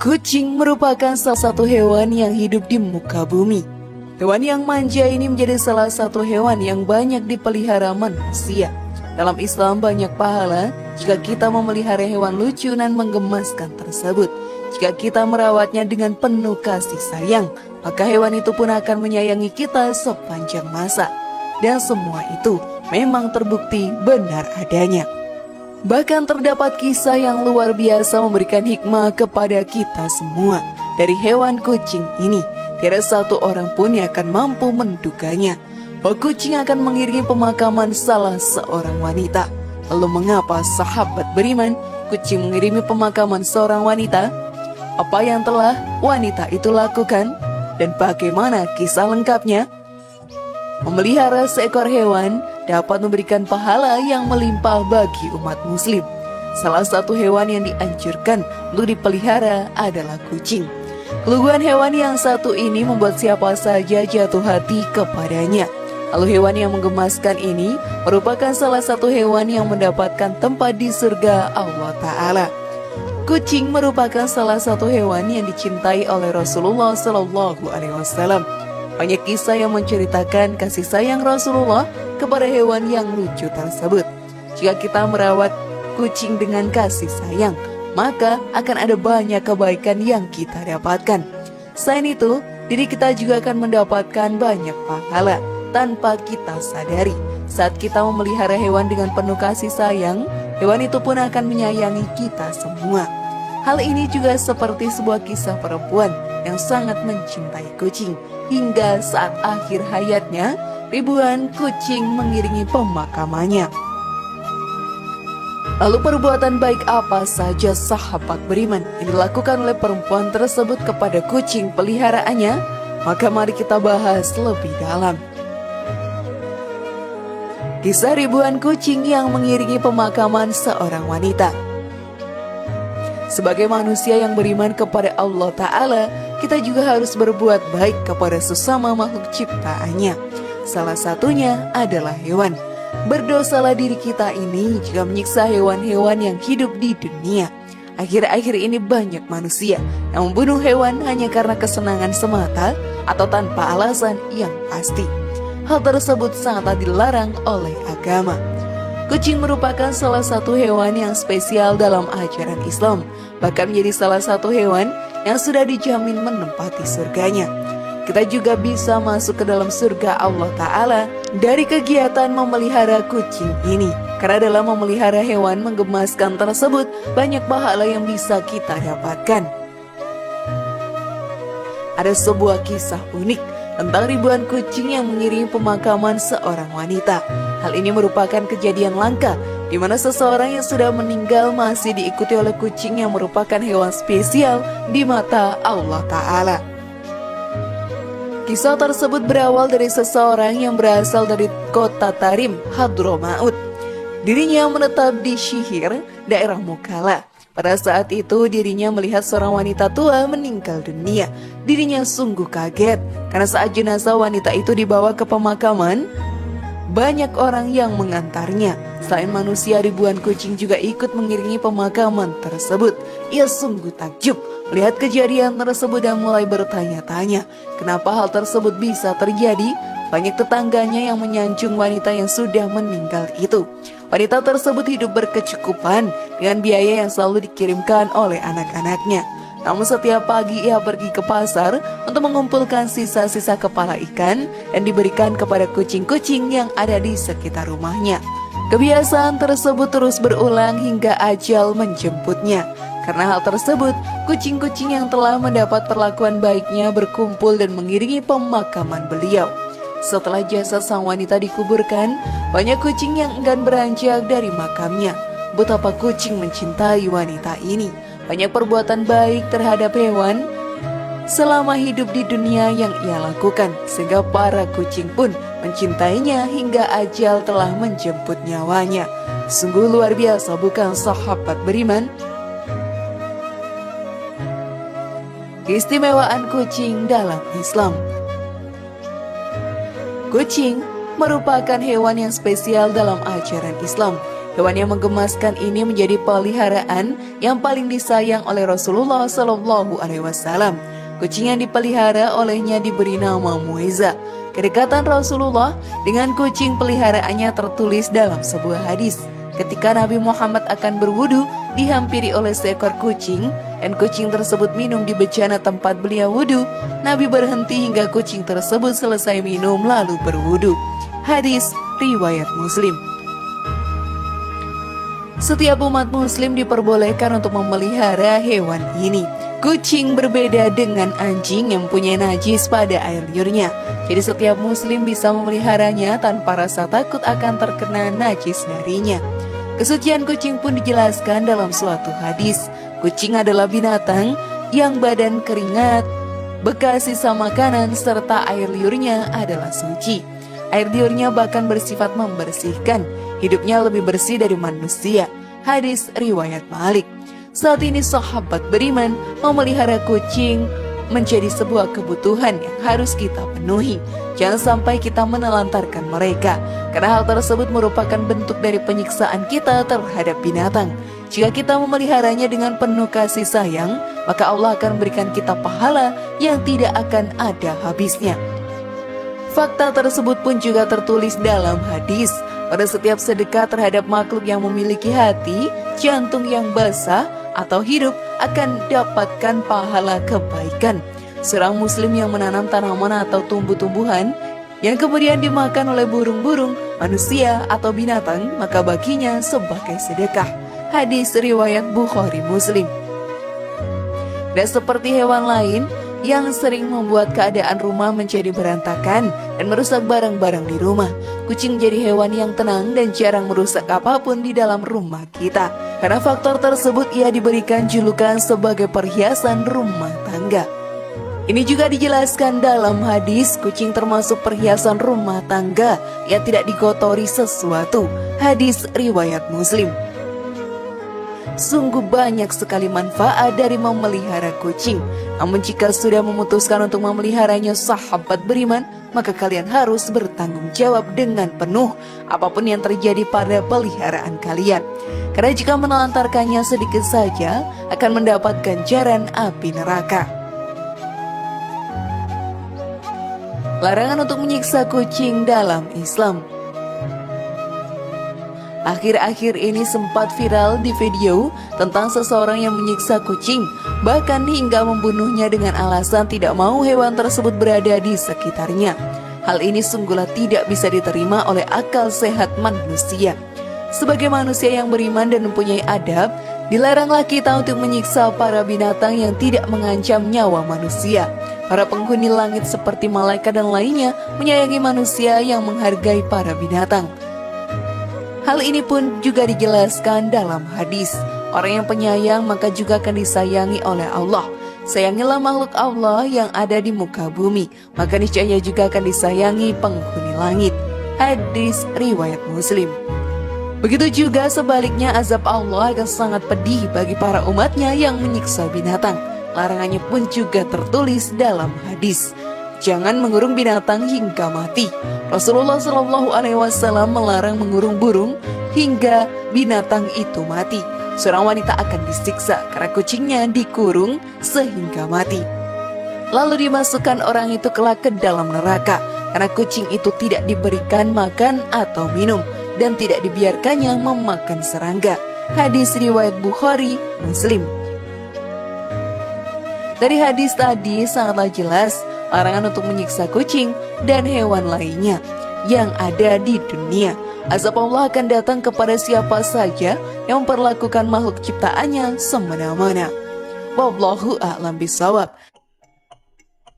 Kucing merupakan salah satu hewan yang hidup di muka bumi. Hewan yang manja ini menjadi salah satu hewan yang banyak dipelihara manusia. Dalam Islam banyak pahala jika kita memelihara hewan lucu dan menggemaskan tersebut. Jika kita merawatnya dengan penuh kasih sayang, maka hewan itu pun akan menyayangi kita sepanjang masa. Dan semua itu memang terbukti benar adanya. Bahkan terdapat kisah yang luar biasa memberikan hikmah kepada kita semua. Dari hewan kucing ini, tidak satu orang pun yang akan mampu menduganya bahwa kucing akan mengiringi pemakaman salah seorang wanita. Lalu mengapa sahabat beriman kucing mengiringi pemakaman seorang wanita? Apa yang telah wanita itu lakukan? Dan bagaimana kisah lengkapnya? Memelihara seekor hewan dapat memberikan pahala yang melimpah bagi umat muslim. Salah satu hewan yang dianjurkan untuk dipelihara adalah kucing. Keluguan hewan yang satu ini membuat siapa saja jatuh hati kepadanya. Lalu hewan yang menggemaskan ini merupakan salah satu hewan yang mendapatkan tempat di surga Allah Ta'ala. Kucing merupakan salah satu hewan yang dicintai oleh Rasulullah SAW. Banyak kisah yang menceritakan kasih sayang Rasulullah kepada hewan yang lucu tersebut. Jika kita merawat kucing dengan kasih sayang, maka akan ada banyak kebaikan yang kita dapatkan. Selain itu, diri kita juga akan mendapatkan banyak pahala tanpa kita sadari. Saat kita memelihara hewan dengan penuh kasih sayang, hewan itu pun akan menyayangi kita semua. Hal ini juga seperti sebuah kisah perempuan yang sangat mencintai kucing. Hingga saat akhir hayatnya, ribuan kucing mengiringi pemakamannya. Lalu perbuatan baik apa saja sahabat beriman yang dilakukan oleh perempuan tersebut kepada kucing peliharaannya? Maka mari kita bahas lebih dalam. Kisah ribuan kucing yang mengiringi pemakaman seorang wanita. Sebagai manusia yang beriman kepada Allah Ta'ala, kita juga harus berbuat baik kepada sesama makhluk ciptaannya. Salah satunya adalah hewan. Berdosalah diri kita ini jika menyiksa hewan-hewan yang hidup di dunia. Akhir-akhir ini banyak manusia yang membunuh hewan hanya karena kesenangan semata atau tanpa alasan yang pasti. Hal tersebut sangat dilarang oleh agama. Kucing merupakan salah satu hewan yang spesial dalam ajaran Islam, bahkan menjadi salah satu hewan yang sudah dijamin menempati surganya. Kita juga bisa masuk ke dalam surga Allah Ta'ala dari kegiatan memelihara kucing ini. Karena dalam memelihara hewan menggemaskan tersebut, banyak pahala yang bisa kita dapatkan. Ada sebuah kisah unik tentang ribuan kucing yang mengiringi pemakaman seorang wanita. Hal ini merupakan kejadian langka, di mana seseorang yang sudah meninggal masih diikuti oleh kucing yang merupakan hewan spesial di mata Allah Ta'ala. Kisah tersebut berawal dari seseorang yang berasal dari kota Tarim, Hadramaut. Dirinya menetap di Syihir, daerah Mukalla. Pada saat itu dirinya melihat seorang wanita tua meninggal dunia. Dirinya sungguh kaget, karena saat jenazah wanita itu dibawa ke pemakaman, banyak orang yang mengantarnya. Selain manusia, ribuan kucing juga ikut mengiringi pemakaman tersebut. Ia sungguh takjub melihat kejadian tersebut dan mulai bertanya-tanya, kenapa hal tersebut bisa terjadi? Banyak tetangganya yang menyanjung wanita yang sudah meninggal itu. Wanita tersebut hidup berkecukupan dengan biaya yang selalu dikirimkan oleh anak-anaknya. Namun setiap pagi ia pergi ke pasar untuk mengumpulkan sisa-sisa kepala ikan dan diberikan kepada kucing-kucing yang ada di sekitar rumahnya. Kebiasaan tersebut terus berulang hingga ajal menjemputnya. Karena hal tersebut, kucing-kucing yang telah mendapat perlakuan baiknya berkumpul dan mengiringi pemakaman beliau. Setelah jasad sang wanita dikuburkan, banyak kucing yang enggan beranjak dari makamnya. Betapa kucing mencintai wanita ini. Banyak perbuatan baik terhadap hewan selama hidup di dunia yang ia lakukan, sehingga para kucing pun mencintainya hingga ajal telah menjemput nyawanya. Sungguh luar biasa, bukan sahabat beriman? Keistimewaan kucing dalam Islam. Kucing merupakan hewan yang spesial dalam ajaran Islam. Hewan yang menggemaskan ini menjadi peliharaan yang paling disayang oleh Rasulullah Shallallahu Alaihi Wasallam. Kucing yang dipelihara olehnya diberi nama Muiza. Kedekatan Rasulullah dengan kucing peliharaannya tertulis dalam sebuah hadis. Ketika Nabi Muhammad akan berwudu, dihampiri oleh seekor kucing, dan kucing tersebut minum di bejana tempat beliau wudu. Nabi berhenti hingga kucing tersebut selesai minum lalu berwudu. Hadis riwayat Muslim. Setiap umat muslim diperbolehkan untuk memelihara hewan ini. Kucing berbeda dengan anjing yang punya najis pada air liurnya. Jadi setiap muslim bisa memeliharanya tanpa rasa takut akan terkena najis darinya. Kesucian kucing pun dijelaskan dalam suatu hadis. Kucing adalah binatang yang badan keringat, bekas sisa makanan, serta air liurnya adalah suci. Air liurnya bahkan bersifat membersihkan. Hidupnya lebih bersih dari manusia. Hadis riwayat Malik. Saat ini sahabat beriman, memelihara kucing menjadi sebuah kebutuhan yang harus kita penuhi. Jangan sampai kita menelantarkan mereka, karena hal tersebut merupakan bentuk dari penyiksaan kita terhadap binatang. Jika kita memeliharanya dengan penuh kasih sayang, maka Allah akan memberikan kita pahala yang tidak akan ada habisnya. Fakta tersebut pun juga tertulis dalam hadis. Pada setiap sedekah terhadap makhluk yang memiliki hati, jantung yang basah, atau hidup akan dapatkan pahala kebaikan. Seorang muslim yang menanam tanaman atau tumbuh-tumbuhan yang kemudian dimakan oleh burung-burung, manusia, atau binatang, maka baginya sebagai sedekah. Hadis riwayat Bukhari Muslim. Dan seperti hewan lain yang sering membuat keadaan rumah menjadi berantakan dan merusak barang-barang di rumah, kucing jadi hewan yang tenang dan jarang merusak apapun di dalam rumah kita. Karena faktor tersebut ia diberikan julukan sebagai perhiasan rumah tangga. Ini juga dijelaskan dalam hadis, kucing termasuk perhiasan rumah tangga yang tidak dikotori sesuatu. Hadis riwayat Muslim. Sungguh banyak sekali manfaat dari memelihara kucing. Namun jika sudah memutuskan untuk memeliharanya sahabat beriman, maka kalian harus bertanggung jawab dengan penuh apapun yang terjadi pada peliharaan kalian. Karena jika menelantarkannya sedikit saja akan mendapat ganjaran api neraka. Larangan untuk menyiksa kucing dalam Islam. Akhir-akhir ini sempat viral di video tentang seseorang yang menyiksa kucing, bahkan hingga membunuhnya dengan alasan tidak mau hewan tersebut berada di sekitarnya. Hal ini sungguhlah tidak bisa diterima oleh akal sehat manusia. Sebagai manusia yang beriman dan mempunyai adab, dilaranglah kita untuk menyiksa para binatang yang tidak mengancam nyawa manusia. Para penghuni langit seperti malaikat dan lainnya menyayangi manusia yang menghargai para binatang. Hal ini pun juga dijelaskan dalam hadis. Orang yang penyayang maka juga akan disayangi oleh Allah. Sayangilah makhluk Allah yang ada di muka bumi, maka niscaya juga akan disayangi penghuni langit. Hadis riwayat Muslim. Begitu juga sebaliknya, azab Allah akan sangat pedih bagi para umatnya yang menyiksa binatang. Larangannya pun juga tertulis dalam hadis. Jangan mengurung binatang hingga mati. Rasulullah Shallallahu Alaihi Wasallam melarang mengurung burung hingga binatang itu mati. Seorang wanita akan disiksa karena kucingnya dikurung sehingga mati. Lalu dimasukkan orang itu kelak ke dalam neraka karena kucing itu tidak diberikan makan atau minum dan tidak dibiarkannya memakan serangga. Hadis riwayat Bukhari Muslim. Dari hadis tadi sangatlah jelas larangan untuk menyiksa kucing dan hewan lainnya yang ada di dunia. Azab Allah akan datang kepada siapa saja yang memperlakukan makhluk ciptaannya semena-mena. Wallahu a'lam bishawab.